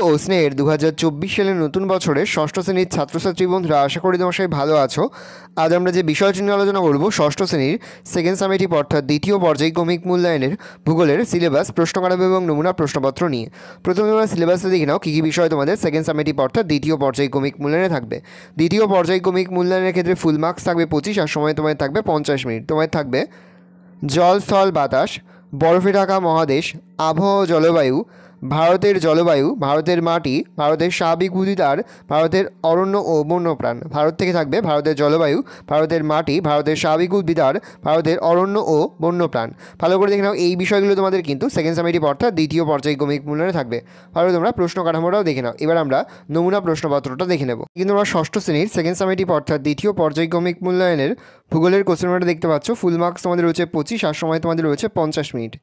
ও স্নেহের 2024 সালের নতুন বছরের ষষ্ঠ শ্রেণীর ছাত্রছাত্রী বন্ধুরা, আশা করি তোমার সবাই ভালো আছো। আজ আমরা যে বিষয়টি নিয়ে আলোচনা করব, ষষ্ঠ শ্রেণীর সেকেন্ড সামেটিভ অর্থাৎ দ্বিতীয় পর্যায়ক্রমিক মূল্যায়নের ভূগোলের সিলেবাস, প্রশ্নকাঠামো এবং নমুনা প্রশ্নপত্র নিয়ে। প্রথমে তোমরা সিলেবাসে দেখে নাও কী কী বিষয় তোমাদের সেকেন্ড সামেটিভ অর্থাৎ দ্বিতীয় পর্যায়ক্রমিক মূল্যায়নে থাকবে। দ্বিতীয় পর্যায়ক্রমিক মূল্যায়নের ক্ষেত্রে ফুল মার্কস থাকবে 25, আর সময় তোমাদের থাকবে 50 মিনিট। তোমাদের থাকবে জল, স্থল, বাতাস, বরফে ঢাকা মহাদেশ, আবহাওয়া, জলবায়ু, ভারতের জলবায়ু, ভারতের মাটি, ভারতের স্বাভাবিক উদ্ভিদার, ভারতের অরণ্য ও বন্যপ্রাণ। ভারত থেকে থাকবে ভারতের জলবায়ু, ভারতের মাটি, ভারতের স্বাভাবিক উদ্ভিদার, ভারতের অরণ্য ও বন্যপ্রাণ। ভালো করে দেখে নাও, এই বিষয়গুলো তোমাদের কিন্তু সেকেন্ড সামেটিভ অর্থাৎ দ্বিতীয় পর্যায়ক্রমিক মূল্যায়নে থাকবে। ভালো, তোমরা প্রশ্ন কাঠামোটাও দেখে নাও। এবার আমরা নমুনা প্রশ্নপত্রটা দেখে নেব। কিন্তু আমরা ষষ্ঠ শ্রেণীর সেকেন্ড সামেটিভ অর্থাৎ দ্বিতীয় পর্যায়ক্রমিক মূল্যায়নের ভূগোলের কোশ্চেন পেপারটা দেখতে পাচ্ছ। ফুল মার্কস তোমাদের রয়েছে 25, আর সময় তোমাদের রয়েছে 50 মিনিট।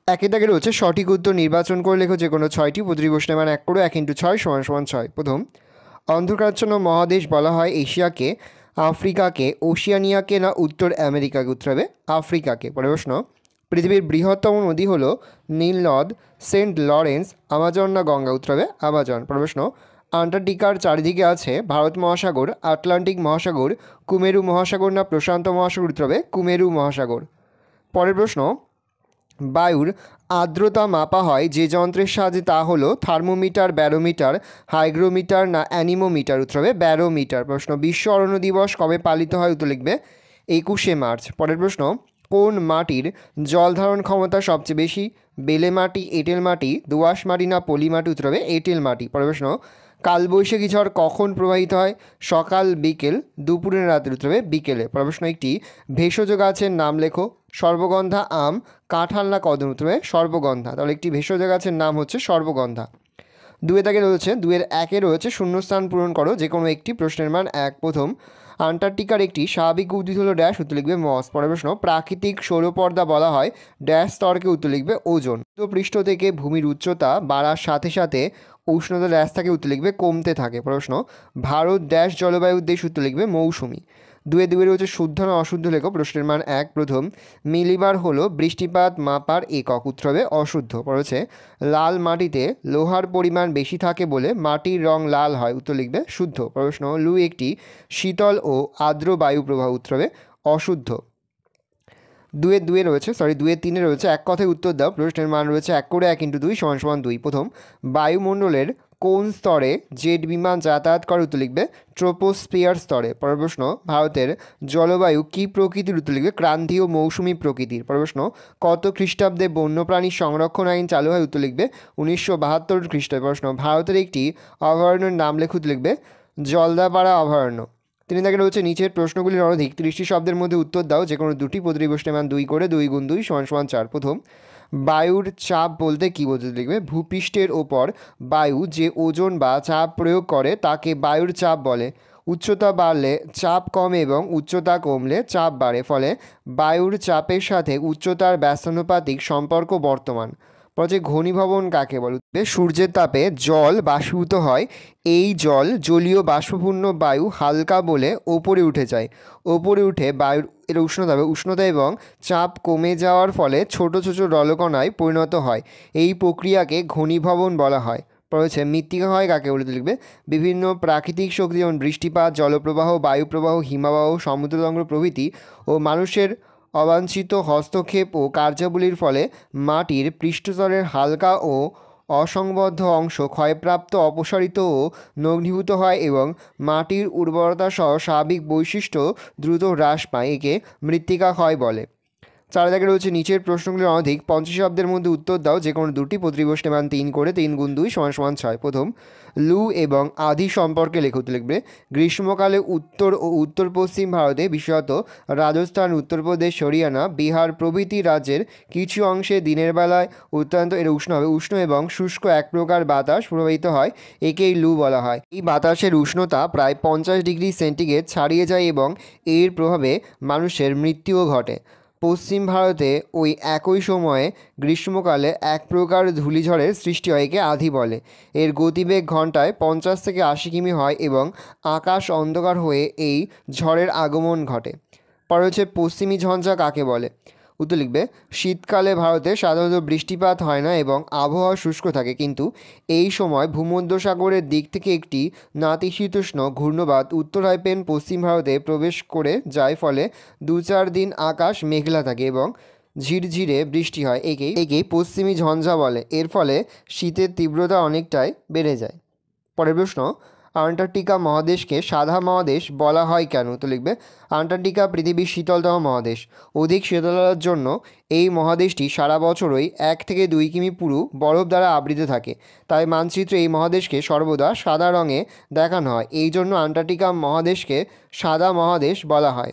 একে দাগে রয়েছে সঠিক উত্তর নির্বাচন করে লেখো যে কোনো 6টি। প্রতিটি প্রশ্নের মান 1 করে 1 × 6 = 6। প্রথম, অন্ধকারাচ্ছন্ন মহাদেশ বলা হয় এশিয়াকে, আফ্রিকাকে, ওশিয়ানিয়াকে না উত্তর আমেরিকাকে? উত্তর হবে আফ্রিকাকে। পরের প্রশ্ন, পৃথিবীর বৃহত্তম নদী হলো নীল নদ, সেন্ট লরেন্স, আমাজন না গঙ্গা? উত্তর হবে আমাজন। পরের প্রশ্ন, আন্টার্কটিকার চারিদিকে আছে ভারত মহাসাগর, আটলান্টিক মহাসাগর, কুমেরু মহাসাগর না প্রশান্ত মহাসাগর? উত্তর হবে কুমেরু মহাসাগর। পরের প্রশ্ন, বায়ুর আর্দ্রতা মাপা হয় যে যন্ত্রের সাহায্যে তা হলো থার্মোমিটার, ব্যারোমিটার, হাইগ্রোমিটার না অ্যানিমোমিটার? উত্তর হবে ব্যারোমিটার। প্রশ্ন, বিশ্ব অরণ্য দিবস কবে পালিত হয়? উত্তর লিখবে 21শে মার্চ। পরের প্রশ্ন, কোন মাটির জল ধারণ ক্ষমতা সবচেয়ে বেশি? বেলে মাটি, এঁটেল মাটি, দোআঁশ মাটি না পলি মাটি? উত্তর হবে এঁটেল মাটি। পরের প্রশ্ন, কালবৈশাখী ঝড় কখন প্রবাহিত হয়? সকাল, বিকেল, দুপুরে, রাতের? উত্তর হবে বিকেলে। পরের প্রশ্ন, একটি ভেষজ গাছের নাম লেখো। সর্বগন্ধা, আম, কাঁঠাল না কদম? উত্তর হবে সর্বগন্ধা। তাহলে একটি ভেষজ গাছের নাম হচ্ছে সর্বগন্ধা। দুয়ে দাগে রয়েছে, 2-1 রয়েছে শূন্যস্থান পূরণ করো যে কোনো একটি। প্রশ্নের মান 1। প্রথম, আন্টার্কটিকার একটি স্বাভাবিক উদ্ভিদ হলো ড্যাশ? উত্তর লিখবে মস। পরের প্রশ্ন, প্রাকৃতিক সৌরপর্দা বলা হয় ড্যাশ স্তরকে? উত্তর লিখবে ওজোন। পৃষ্ঠ থেকে ভূমির উচ্চতা বাড়ার সাথে সাথে উষ্ণতা ড্যাশ থাকে? উত্তর লিখবে কমতে থাকে। প্রশ্ন, ভারত ড্যাশ জলবায়ুর দেশ? উত্তর লিখবে মৌসুমি। 2 রয়েছে শুদ্ধ না অশুদ্ধ লেখো। প্রশ্নের মান 1। প্রথম, মিলিবার হলো বৃষ্টিপাত মাপার একক? উত্তর হবে অশুদ্ধ। পড়েছে, লাল মাটিতে লোহার পরিমাণ বেশি থাকে বলে মাটির রং লাল হয়? উত্তর লিখবে শুদ্ধ। প্রশ্ন, লু একটি শীতল ও আর্দ্র বায়ু প্রবাহ? উত্তর হবে অশুদ্ধ। 2-3 রয়েছে এক কথায় উত্তর দাও। প্রশ্নের মান রয়েছে 1 করে 1 × 2 = 2। প্রথম, বায়ুমণ্ডলের কোন স্তরে জেট বিমান যাতায়াত করে? উত্তর লিখবে ট্রোপোস্ফিয়ার স্তরে। পরের প্রশ্ন, ভারতের জলবায়ু কী প্রকৃতির? উত্তর লিখবে ক্রান্তীয় মৌসুমী প্রকৃতির। পরের প্রশ্ন, কত খ্রিস্টাব্দে বন্যপ্রাণী সংরক্ষণ আইন চালু হয়? উত্তর লিখবে 1972 খ্রিস্টাব্দে। প্রশ্ন, ভারতের একটি অভয়ারণ্যের নাম লেখো? উত্তর লিখবে জলদাপাড়া অভয়ারণ্য। 3 দাগে রয়েছে নিচের প্রশ্নগুলির অনধিক 30টি শব্দের মধ্যে উত্তর দাও যে কোনো দুটি। প্রতিটি প্রশ্নের মান 2 করে 2 × 2 = 4। প্রথম, বায়ুর চাপ বলতে কী বোঝাতে? লিখবে ভূপৃষ্ঠের ওপর বায়ু যে ওজন বা চাপ প্রয়োগ করে তাকে বায়ুর চাপ বলে। উচ্চতা বাড়লে চাপ কমে এবং উচ্চতা কমলে চাপ বাড়ে, ফলে বায়ুর চাপের সাথে উচ্চতার ব্যস্তানুপাতিক সম্পর্ক বর্তমান। বলছে ঘনীভবন কাকে বলে? সূর্যের তাপে জল বাষ্পীভূত হয়, এই জল জলীয় বাষ্পপূর্ণ বায়ু হালকা বলে ওপরে উঠে যায়। ওপরে উঠে বায়ুর উষ্ণতা এবং চাপ কমে যাওয়ার ফলে ছোট ছোট জলকণায় পরিণত হয়। এই প্রক্রিয়াকে ঘনীভবন বলা হয়। রয়েছে মৃত্তিকা হয় কাকে বলে? লিখবে বিভিন্ন প্রাকৃতিক শক্তি যেমন বৃষ্টিপাত, জলপ্রবাহ, বায়ুপ্রবাহ, হিমবাহ, সমুদ্রতরঙ্গ প্রভৃতি ও মানুষের অবাঞ্ছিত হস্তক্ষেপ ও কার্যাবলীর ফলে মাটির পৃষ্ঠস্তরের হালকা ও অসংবদ্ধ অংশ ক্ষয়প্রাপ্ত, অপসারিত ও নগ্নীভূত হয় এবং মাটির উর্বরতা সহ স্বাভাবিক বৈশিষ্ট্য দ্রুত হ্রাস পায়। একে মৃত্তিকা ক্ষয় বলে। 4 দাগে রয়েছে নিচের প্রশ্নগুলির অনধিক 50 শব্দের মধ্যে উত্তর দাও যে কোনো দুটি। প্রতিটি প্রশ্নের মান 3 করে 3 × 2 = 6। প্রথম, লু এবং আধি সম্পর্কে লেখো। লিখবে গ্রীষ্মকালে উত্তর ও উত্তর পশ্চিম ভারতে, বিশেষত রাজস্থান, উত্তরপ্রদেশ, হরিয়ানা, বিহার প্রভৃতি রাজ্যের কিছু অংশে দিনের বেলায় অত্যন্ত উষ্ণ এবং শুষ্ক এক প্রকার বাতাস প্রবাহিত হয়। একেই লু বলা হয়। এই বাতাসের উষ্ণতা প্রায় 50 ডিগ্রি সেন্টিগ্রেড ছাড়িয়ে যায় এবং এর প্রভাবে মানুষের মৃত্যুও ঘটে। পশ্চিম ভারতে ওই একই সময়ে গ্রীষ্মকালে এক প্রকার ধূলিঝড়ের সৃষ্টি হয়, একে আধি বলে। এর গতিবেগ ঘন্টায় 50 থেকে 80 কিমি হয় এবং আকাশ অন্ধকার হয়ে এই ঝড়ের আগমন ঘটে। পরে হচ্ছে পশ্চিমী ঝঞ্ঝা কাকে বলে? উত্তর লিখবে শীতকালে ভারতে সাধারণত বৃষ্টিপাত হয় না এবং আবহাওয়া শুষ্ক থাকে, কিন্তু এই সময় ভূমধ্যসাগরের দিক থেকে একটি নাতিশীতোষ্ণ ঘূর্ণবাত উত্তর হাইপেন পশ্চিম ভারতে প্রবেশ করে যায়, ফলে 2-4 দিন আকাশ মেঘলা থাকে এবং ঝিরঝিরে বৃষ্টি হয়। একেই পশ্চিমী ঝঞ্ঝা বলে। এর ফলে শীতের তীব্রতা অনেকটাই বেড়ে যায়। পরের প্রশ্ন, আন্টার্কটিকা মহাদেশকে সাদা মহাদেশ বলা হয় কেন? তো লিখবে আন্টার্কটিকা পৃথিবীর শীতলতম মহাদেশ। অধিক শীতলতার জন্য এই মহাদেশটি সারা বছরই 1 থেকে 2 কিমি পুরু বরফ দ্বারা আবৃত থাকে। তাই মানচিত্রে এই মহাদেশকে সর্বদা সাদা রঙে দেখানো হয়। এই জন্য আন্টার্কটিকা মহাদেশকে সাদা মহাদেশ বলা হয়।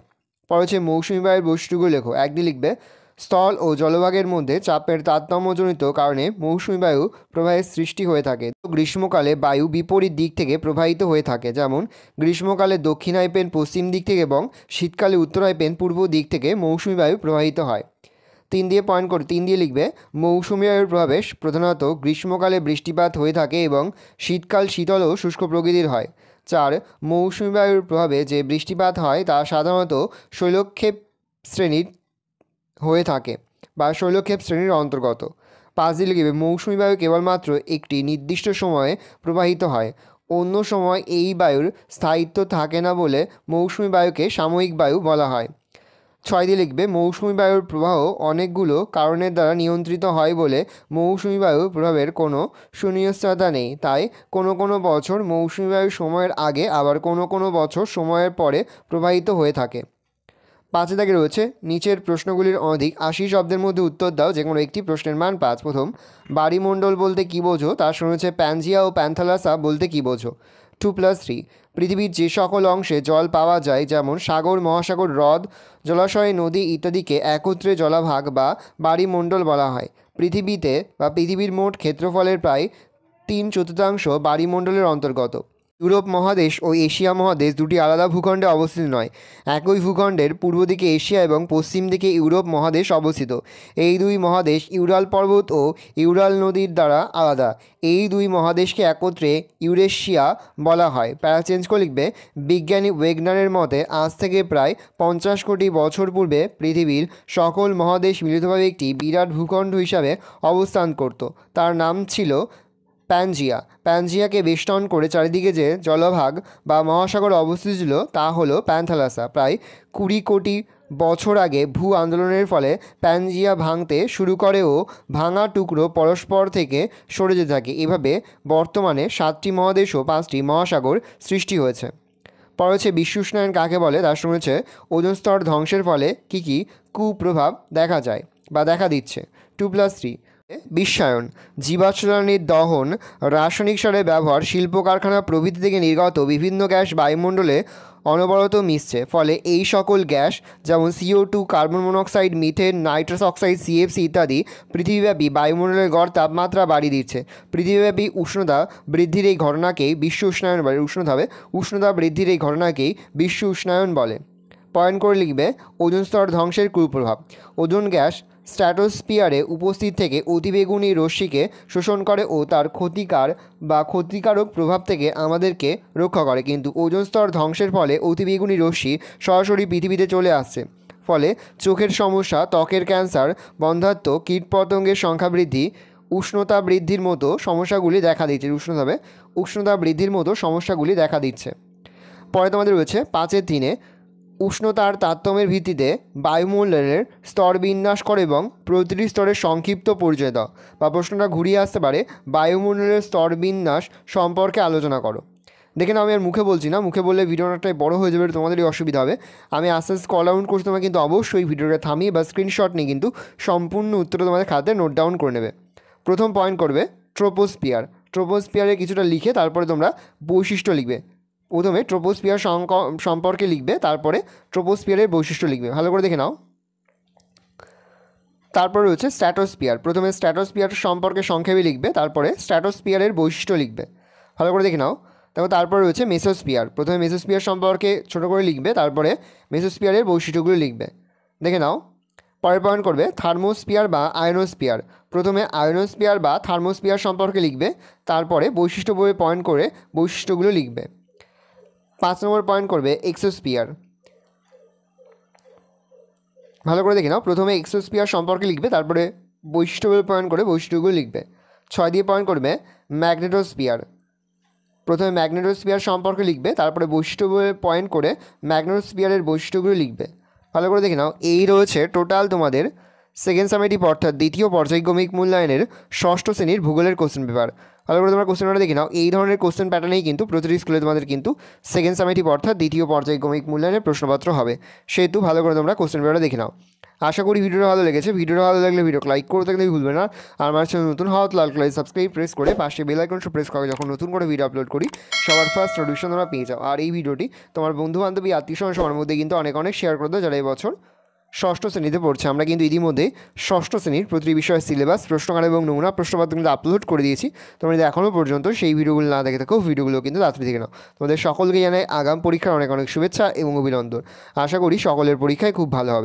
পরে হচ্ছে মৌসুমী বায়ুর বৈশিষ্ট্যগুলো লেখো। একদিকে লিখবে স্থল ও জলভাগের মধ্যে চাপের তারতম্যজনিত কারণে মৌসুমী বায়ু প্রবাহের সৃষ্টি হয়ে থাকে। গ্রীষ্মকালে বায়ু বিপরীত দিক থেকে প্রবাহিত হয়ে থাকে, যেমন গ্রীষ্মকালে দক্ষিণ হাইপেন পশ্চিম দিক থেকে এবং শীতকালে উত্তর হাইপেন পূর্ব দিক থেকে মৌসুমী বায়ু প্রবাহিত হয়। 3 দিয়ে লিখবে মৌসুমী বায়ুর প্রভাবে প্রধানত গ্রীষ্মকালে বৃষ্টিপাত হয়ে থাকে এবং শীতকাল শীতল ও শুষ্ক প্রকৃতির হয়। 4 মৌসুমী বায়ুর প্রভাবে যে বৃষ্টিপাত হয় তা সাধারণত শৈলক্ষেপ শ্রেণীর হয়ে থাকে বা শৈলক্ষেপ শ্রেণীর অন্তর্গত। 5 দিয়ে লিখবে মৌসুমী বায়ু কেবলমাত্র একটি নির্দিষ্ট সময়ে প্রবাহিত হয়, অন্য সময় এই বায়ুর স্থায়িত্ব থাকে না বলে মৌসুমী বায়ুকে সাময়িক বায়ু বলা হয়। 6 দিয়ে লিখবে মৌসুমী বায়ুর প্রবাহ অনেকগুলো কারণের দ্বারা নিয়ন্ত্রিত হয় বলে মৌসুমী বায়ু প্রভাবের কোনো সুনিশ্চয়তা নেই, তাই কোনো কোনো বছর মৌসুমী বায়ু সময়ের আগে আবার কোনো কোনো বছর সময়ের পরে প্রবাহিত হয়ে থাকে। 5 দাগে রয়েছে নিচের প্রশ্নগুলির অধিক 80 শব্দের মধ্যে উত্তর দাও, যে কোনো একটি প্রশ্নের মান 5। প্রথম, বাড়িমণ্ডল বলতে কী বোঝো? তার সঙ্গে হচ্ছে প্যানজিয়া ও প্যান্থালাসা বলতে কী বোঝো? 2+3 পৃথিবীর যে সকল অংশে জল পাওয়া যায়, যেমন সাগর, মহাসাগর, হ্রদ, জলাশয়, নদী ইত্যাদিকে একত্রে জলভাগ বা বাড়িমণ্ডল বলা হয়। পৃথিবীর মোট ক্ষেত্রফলের প্রায় 3/4 বাড়িমণ্ডলের অন্তর্গত। ইউরোপ মহাদেশ ও এশিয়া মহাদেশ দুটি আলাদা ভূখণ্ডে অবস্থিত নয়। একই ভূখণ্ডের পূর্ব দিকে এশিয়া এবং পশ্চিম দিকে ইউরোপ মহাদেশ অবস্থিত। এই দুই মহাদেশ ইউরাল পর্বত ও ইউরাল নদীর দ্বারা আলাদা। এই দুই মহাদেশকে একত্রে ইউরেশিয়া বলা হয়। প্যারা চেঞ্জ করে লিখবে বিজ্ঞানী ওয়েগনারের মতে আজ থেকে প্রায় 50 কোটি বছর পূর্বে পৃথিবীর সকল মহাদেশ মিলিতভাবে একটি বিরাট ভূখণ্ড হিসাবে অবস্থান করত। তার নাম ছিল প্যানজিয়াকে বেষ্টন করে চারিদিকে যে জলভাগ বা মহাসাগর অবস্থিত ছিল তা হলো প্যান্থালাসা। প্রায় 20 কোটি বছর আগে ভূ আন্দোলনের ফলে প্যানজিয়া ভাঙতে শুরু করে ও ভাঙা টুকরো পরস্পর থেকে সরে যেতে থাকে। এভাবে বর্তমানে 7টি মহাদেশ ও 5টি মহাসাগর সৃষ্টি হয়েছে। পরে হচ্ছে বিশ্ব উষ্ণায়ন কাকে বলে? তার সঙ্গে হচ্ছে ওজোন স্তর ধ্বংসের ফলে কী কী কুপ্রভাব দেখা যায় বা দেখা দিচ্ছে। 2+3 বিশ্বায়ন, জীবাশ্ম জ্বালানির দহন, রাসায়নিক সারের ব্যবহার, শিল্প কারখানা প্রভৃতি থেকে নির্গত বিভিন্ন গ্যাস বায়ুমণ্ডলে অনবরত মিশছে। ফলে এই সকল গ্যাস যেমন CO2, carbon monoxide, methane, nitrous oxide, CFC ইত্যাদি পৃথিবীব্যাপী বায়ুমণ্ডলের গড় তাপমাত্রা বাড়িয়ে দিচ্ছে। পৃথিবীব্যাপী উষ্ণতা বৃদ্ধির এই ঘটনাকেই বিশ্ব উষ্ণায়ন বলে। উষ্ণতা বৃদ্ধির এই ঘটনাকেই বিশ্ব উষ্ণায়ন বলে। পয়েন্ট করে লিখবে ওজোন স্তর ধ্বংসের কুপ্রভাব। ওজোন গ্যাস স্ট্র্যাটোস্ফিয়ারে উপস্থিত থেকে অতিবেগুনি রশ্মিকে শোষণ করে ও তার ক্ষতিকারক প্রভাব থেকে আমাদেরকে রক্ষা করে, কিন্তু ওজোন স্তর ধ্বংসের ফলে অতিবেগুনি রশ্মি সরাসরি পৃথিবীতে চলে আসছে। ফলে চোখের সমস্যা, ত্বকের ক্যান্সার, বন্ধ্যাত্ব, কীটপতঙ্গের সংখ্যা বৃদ্ধি, উষ্ণতা বৃদ্ধির মতো সমস্যাগুলি দেখা দিচ্ছে। পরে তোমাদের রয়েছে 5-3 উষ্ণতার তারতম্যের ভিত্তিতে বায়ুমণ্ডলের স্তর বিন্যাস করে এবং প্রতিটি স্তরের সংক্ষিপ্ত পরিচয় দাও। বা প্রশ্নটা ঘুরিয়ে আসতে পারে বায়ুমণ্ডলের স্তর বিন্যাস সম্পর্কে আলোচনা করো। দেখে নাও, আমি আর মুখে বলছি না, মুখে বললে ভিডিওটাই বড় হয়ে যাবে, তোমাদেরই অসুবিধা হবে। আমি আস্তে আস্তে কল আউট করছি, তোমরা কিন্তু অবশ্যই ভিডিওটা থামিয়ে বা স্ক্রিনশট নিয়ে কিন্তু সম্পূর্ণ উত্তরটা তোমাদের খাতায় নোট ডাউন করে নেবে। প্রথম পয়েন্ট করবে ট্রোপোস্ফিয়ারের কিছুটা লিখে তারপরে তোমরা বৈশিষ্ট্য লিখবে। প্রথমে ট্রোপোস্ফিয়ার সম্পর্কে লিখবে, তারপরে ট্রোপোস্ফিয়ারের বৈশিষ্ট্য লিখবে। ভালো করে দেখে নাও। তারপরে রয়েছে স্ট্র্যাটোস্ফিয়ার। প্রথমে স্ট্র্যাটোস্ফিয়ার সম্পর্কে সংক্ষেপে লিখবে, তারপরে স্ট্র্যাটোস্ফিয়ারের বৈশিষ্ট্য লিখবে। ভালো করে দেখে নাও। তারপরে রয়েছে মেসোস্ফিয়ার। প্রথমে মেসোস্ফিয়ার সম্পর্কে ছোটো করে লিখবে, তারপরে মেসোস্ফিয়ারের বৈশিষ্ট্যগুলো লিখবে। দেখে নাও। পরের পয়েন্ট করবে থার্মোস্ফিয়ার বা আয়নোস্ফিয়ার। প্রথমে আয়নোস্ফিয়ার বা থার্মোস্ফিয়ার সম্পর্কে লিখবে, তারপরে বৈশিষ্ট্য বইয়ে পয়েন্ট করে বৈশিষ্ট্যগুলো লিখবে। 5 নম্বর পয়েন্ট করবে এক্সোস্ফিয়ার। ভালো করে দেখে নাও। প্রথমে এক্সোস্পিয়ার সম্পর্কে লিখবে, তারপরে বৈশিষ্ট্যগুলো পয়েন্ট করে বৈশিষ্ট্যগুলো লিখবে। 6 দিয়ে পয়েন্ট করবে ম্যাগনেটোস্পিয়ার। প্রথমে ম্যাগনেটোস্পিয়ার সম্পর্কে লিখবে, তারপরে বৈশিষ্ট্যগুলো পয়েন্ট করে ম্যাগনেটোস্পিয়ারের বৈশিষ্ট্যগুলো লিখবে। ভালো করে দেখে নাও। এই রয়েছে টোটাল তোমাদের সেকেন্ড সামেটিভ অর্থাৎ দ্বিতীয় পর্যায়ক্রমিক মূল্যায়নের ষষ্ঠ শ্রেণীর ভূগোলের কোশ্চেন পেপার। ভালো করে তোমরা কোশ্চেনটা দেখে নাও। এই ধরনের কোশ্চেন প্যাটার্নেই কিন্তু প্রতিটি স্কুলে তোমাদের কিন্তু সেকেন্ড সামেটিভ অর্থাৎ দ্বিতীয় পর্যায়ক্রমিক মূল্যায়নের প্রশ্নপত্র হবে। সেহেতু ভালো করে তোমরা কোশ্চেন পেপারটা দেখে নাও। আশা করি ভিডিওটা ভালো লেগেছে। ভিডিওটা ভালো লাগলে ভিডিও লাইক করে থাকলে ভুলবে না। আর আমার চ্যানেল নতুন হওয়া লাল কালার সাবস্ক্রাইব প্রেস করে পাশে বেল আইকন প্রেস করে যখন নতুন করে ভিডিও আপলোড করি সবার ফার্স্ট নোটিফিকেশন তোমরা পেয়ে যাও। আর এই ভিডিওটি তোমার বন্ধু বান্ধবী আত্মীয় স্বজন সবার মধ্যে কিন্তু অনেক শেয়ার করে দাও যারা এই বছর ষষ্ঠ শ্রেণীতে পড়ছে। আমরা কিন্তু ইতিমধ্যে ষষ্ঠ শ্রেণীর প্রতিটি বিষয়ের সিলেবাস, প্রশ্নকাল এবং নমুনা প্রশ্নপত্র কিন্তু আপলোড করে দিয়েছি। তোমরা যদি এখনও পর্যন্ত সেই ভিডিওগুলো না দেখে থাকো, ভিডিওগুলো কিন্তু তাড়াতাড়ি দেখে নাও। তোমাদের সকলকে জানাই আগাম পরীক্ষার অনেক শুভেচ্ছা এবং অভিনন্দন। আশা করি সকলের পরীক্ষায় খুব ভালো হবে।